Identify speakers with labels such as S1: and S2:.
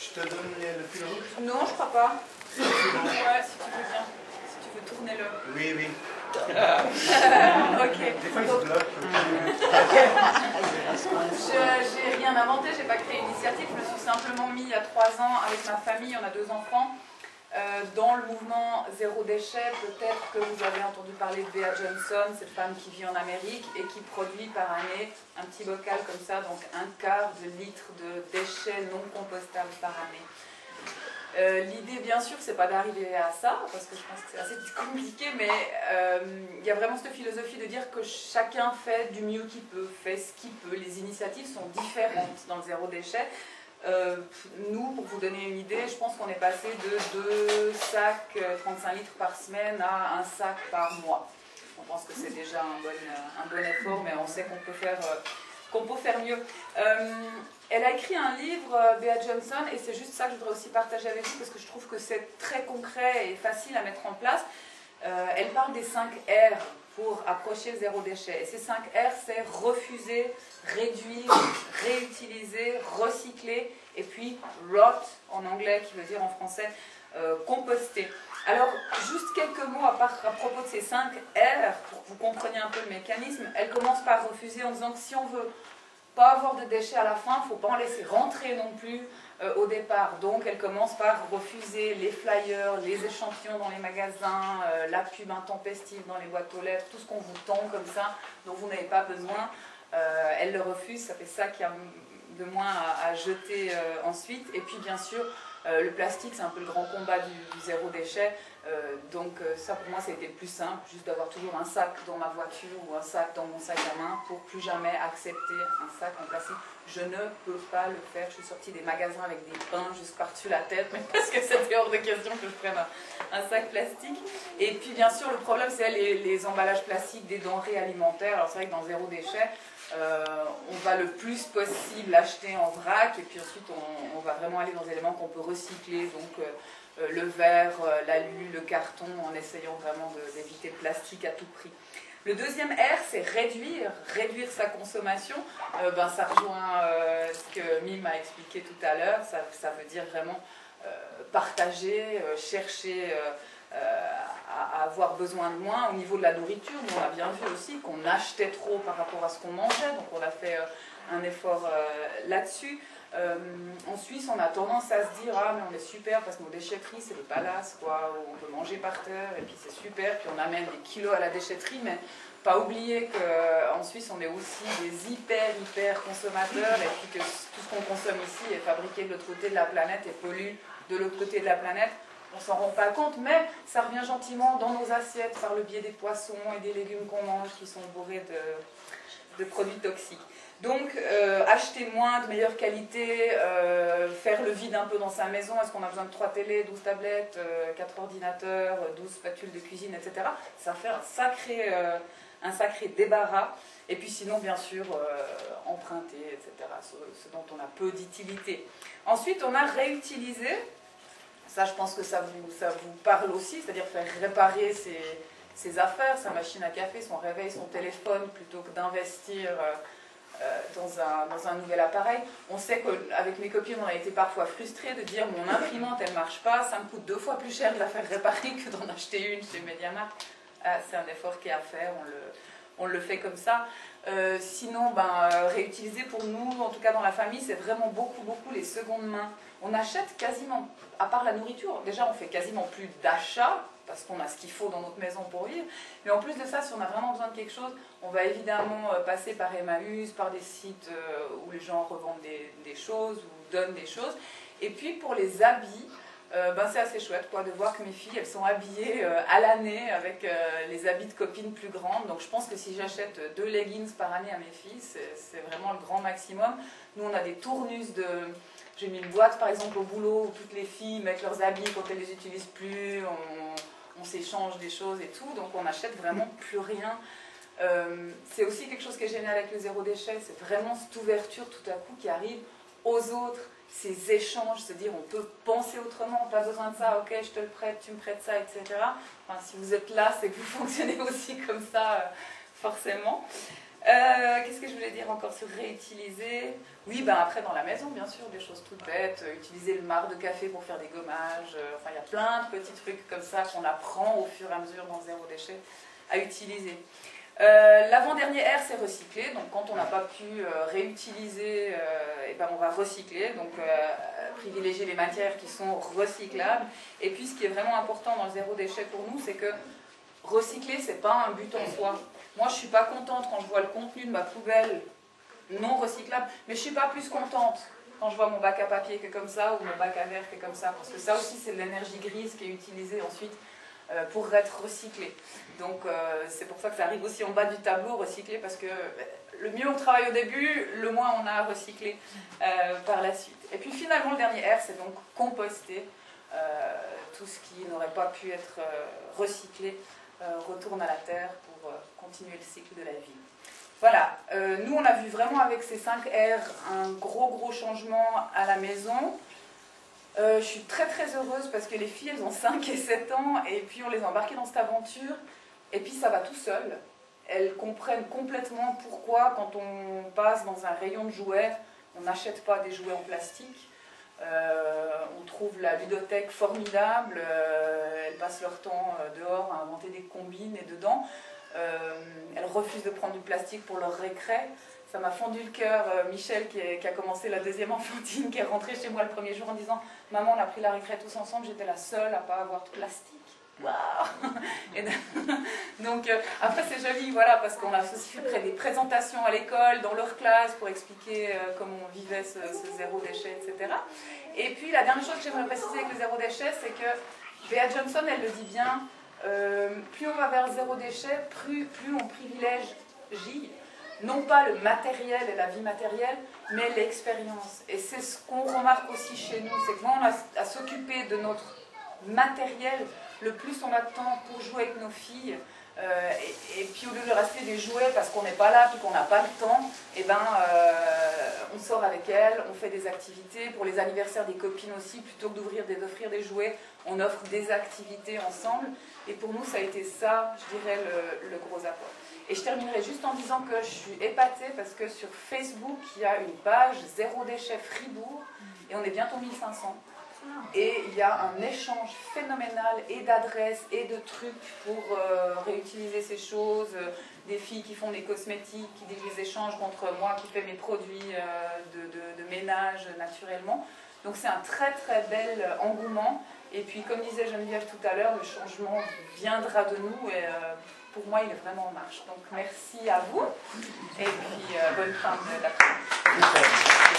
S1: Je te donne le fil rouge?
S2: Non, je crois pas. Ouais, si tu veux bien. Si tu veux, tourner-le.
S1: Oui, oui.
S2: Ok.
S1: Des fois, il se bloque.
S2: J'ai rien inventé, j'ai pas créé une initiative. Je me suis simplement mis il y a 3 ans avec ma famille, on a 2 enfants, dans le mouvement Zéro Déchet. Peut-être que vous avez entendu parler de Bea Johnson, cette femme qui vit en Amérique et qui produit par année un petit bocal comme ça, donc 1/4 de litre de déchets non compostables par année. L'idée, bien sûr, c'est pas d'arriver à ça, parce que je pense que c'est assez compliqué, mais il y a vraiment cette philosophie de dire que chacun fait du mieux qu'il peut, fait ce qu'il peut. Les initiatives sont différentes dans le zéro déchet. Nous, pour vous donner une idée, je pense qu'on est passé de 2 sacs 35 litres par semaine à 1 sac par mois. On pense que c'est déjà un bon effort, mais on sait qu'on peut faire mieux. Elle a écrit un livre, Bea Johnson, et c'est juste ça que je voudrais aussi partager avec vous, parce que je trouve que c'est très concret et facile à mettre en place. Elle parle des 5 R pour approcher le zéro déchet. Et ces 5 R, c'est refuser, réduire, réutiliser, recycler, et puis rot, en anglais, qui veut dire en français composter. Alors, juste quelques mots à propos de ces 5 R, pour que vous compreniez un peu le mécanisme. Elle commence par refuser en disant que si on veut pas avoir de déchets à la fin, il ne faut pas en laisser rentrer non plus au départ. Donc elle commence par refuser les flyers, les échantillons dans les magasins, la pub intempestive dans les boîtes aux lettres, tout ce qu'on vous tend comme ça, dont vous n'avez pas besoin. Elle le refuse, ça fait ça qu'il y a de moins à jeter ensuite. Et puis bien sûr, le plastique, c'est un peu le grand combat du zéro déchet. Donc ça pour moi c'était le plus simple, juste d'avoir toujours un sac dans ma voiture ou un sac dans mon sac à main pour plus jamais accepter un sac en plastique. Je ne peux pas le faire, je suis sortie des magasins avec des pains juste par-dessus la tête, mais parce que c'était hors de question que je prenne un sac plastique. Et puis bien sûr le problème c'est les emballages plastiques des denrées alimentaires. Alors c'est vrai que dans zéro déchet, on va le plus possible acheter en vrac et puis ensuite on va vraiment aller dans des éléments qu'on peut recycler, donc le verre, l'alu, le carton, en essayant vraiment d'éviter le plastique à tout prix. Le deuxième R, c'est réduire sa consommation. Ça rejoint ce que Mime a expliqué tout à l'heure. Ça veut dire vraiment partager, chercher à avoir besoin de moins. Au niveau de la nourriture, on a bien vu aussi qu'on achetait trop par rapport à ce qu'on mangeait, donc on a fait un effort là-dessus. En Suisse, on a tendance à se dire ah mais on est super parce que nos déchetteries c'est des palaces quoi, où on peut manger par terre et puis c'est super, puis on amène des kilos à la déchetterie, mais pas oublier qu'en Suisse on est aussi des hyper consommateurs et puis que tout ce qu'on consomme ici est fabriqué de l'autre côté de la planète et pollue de l'autre côté de la planète. On s'en rend pas compte, mais ça revient gentiment dans nos assiettes par le biais des poissons et des légumes qu'on mange qui sont bourrés de produits toxiques. Donc, acheter moins, de meilleure qualité, faire le vide un peu dans sa maison. Est-ce qu'on a besoin de 3 télés, 12 tablettes, 4 ordinateurs, 12 spatules de cuisine, etc. Ça fait un sacré débarras. Et puis sinon, bien sûr, emprunter, etc. Ce dont on a peu d'utilité. Ensuite, on a réutilisé. Ça, je pense que ça vous parle aussi, c'est-à-dire faire réparer ses affaires, sa machine à café, son réveil, son téléphone, plutôt que d'investir dans un nouvel appareil. On sait qu'avec mes copines, on a été parfois frustrés de dire mon imprimante, elle ne marche pas, ça me coûte 2 fois plus cher de la faire réparer que d'en acheter une chez MediaMarkt. C'est un effort qui est à faire, on le fait comme ça. Sinon, réutiliser pour nous, en tout cas dans la famille, c'est vraiment beaucoup les secondes mains. On achète quasiment, à part la nourriture, déjà on fait quasiment plus d'achats, parce qu'on a ce qu'il faut dans notre maison pour vivre, mais en plus de ça, si on a vraiment besoin de quelque chose, on va évidemment passer par Emmaüs, par des sites où les gens revendent des choses ou donnent des choses. Et puis pour les habits, c'est assez chouette quoi, de voir que mes filles elles sont habillées à l'année avec les habits de copines plus grandes. Donc je pense que si j'achète 2 leggings par année à mes filles, c'est vraiment le grand maximum. Nous on a des tournus j'ai mis une boîte par exemple au boulot où toutes les filles mettent leurs habits quand elles les utilisent plus, on s'échange des choses et tout, donc on n'achète vraiment plus rien. C'est aussi quelque chose qui est génial avec le zéro déchet, c'est vraiment cette ouverture tout à coup qui arrive aux autres, ces échanges, se dire on peut penser autrement, pas besoin de ça, ok je te le prête, tu me prêtes ça, etc. Enfin, si vous êtes là, c'est que vous fonctionnez aussi comme ça, forcément. Qu'est-ce que je voulais dire encore sur réutiliser? Oui, ben après dans la maison, bien sûr, des choses toutes bêtes, utiliser le marc de café pour faire des gommages, enfin il y a plein de petits trucs comme ça qu'on apprend au fur et à mesure dans Zéro Déchet à utiliser. L'avant-dernier R, c'est recycler. Donc quand on n'a pas pu réutiliser, et ben on va recycler. Donc privilégier les matières qui sont recyclables. Et puis ce qui est vraiment important dans le zéro déchet pour nous, c'est que recycler, c'est pas un but en soi. Moi, je suis pas contente quand je vois le contenu de ma poubelle non recyclable, mais je suis pas plus contente quand je vois mon bac à papier qui est comme ça ou mon bac à verre qui est comme ça, parce que ça aussi, c'est de l'énergie grise qui est utilisée ensuite pour être recyclé. Donc c'est pour ça que ça arrive aussi en bas du tableau, recycler, parce que le mieux on travaille au début, le moins on a à recycler par la suite. Et puis finalement le dernier R, c'est donc composter. Tout ce qui n'aurait pas pu être recyclé retourne à la terre pour continuer le cycle de la vie. Voilà, nous on a vu vraiment avec ces 5 R un gros changement à la maison. Je suis très heureuse parce que les filles, elles ont 5 et 7 ans, et puis on les a embarquées dans cette aventure, et puis ça va tout seul. Elles comprennent complètement pourquoi, quand on passe dans un rayon de jouets, on n'achète pas des jouets en plastique. On trouve la ludothèque formidable, elles passent leur temps dehors à inventer des combines, et dedans, elles refusent de prendre du plastique pour leur récré. Ça m'a fendu le cœur, Michel qui a commencé la 2e enfantine, qui est rentrée chez moi le premier jour en disant « Maman, on a pris la récré tous ensemble, j'étais la seule à ne pas avoir de plastique. » Waouh. Donc après c'est joli, voilà, parce qu'on a aussi fait des présentations à l'école, dans leur classe, pour expliquer comment on vivait ce zéro déchet, etc. Et puis la dernière chose que j'aimerais préciser avec le zéro déchet, c'est que Bea Johnson, elle le dit bien, plus on va vers le zéro déchet, plus on privilège non pas le matériel et la vie matérielle, mais l'expérience. Et c'est ce qu'on remarque aussi chez nous, c'est que quand on a à s'occuper de notre matériel, le plus on a de temps pour jouer avec nos filles, et puis au lieu de rester des jouets parce qu'on n'est pas là, puis qu'on n'a pas le temps, et ben, on sort avec elles, on fait des activités. Pour les anniversaires des copines aussi, plutôt que d'offrir des jouets, on offre des activités ensemble. Et pour nous, ça a été ça, je dirais, le gros apport. Et je terminerai juste en disant que je suis épatée parce que sur Facebook, il y a une page Zéro Déchet Fribourg, et on est bientôt 1500. Et il y a un échange phénoménal et d'adresses et de trucs pour réutiliser ces choses, des filles qui font des cosmétiques, qui les échangent contre moi qui fais mes produits de ménage naturellement. Donc c'est un très bel engouement. Et puis comme disait Geneviève tout à l'heure, le changement viendra de nous, et pour moi il est vraiment en marche. Donc merci à vous et puis bonne fin d'après-midi.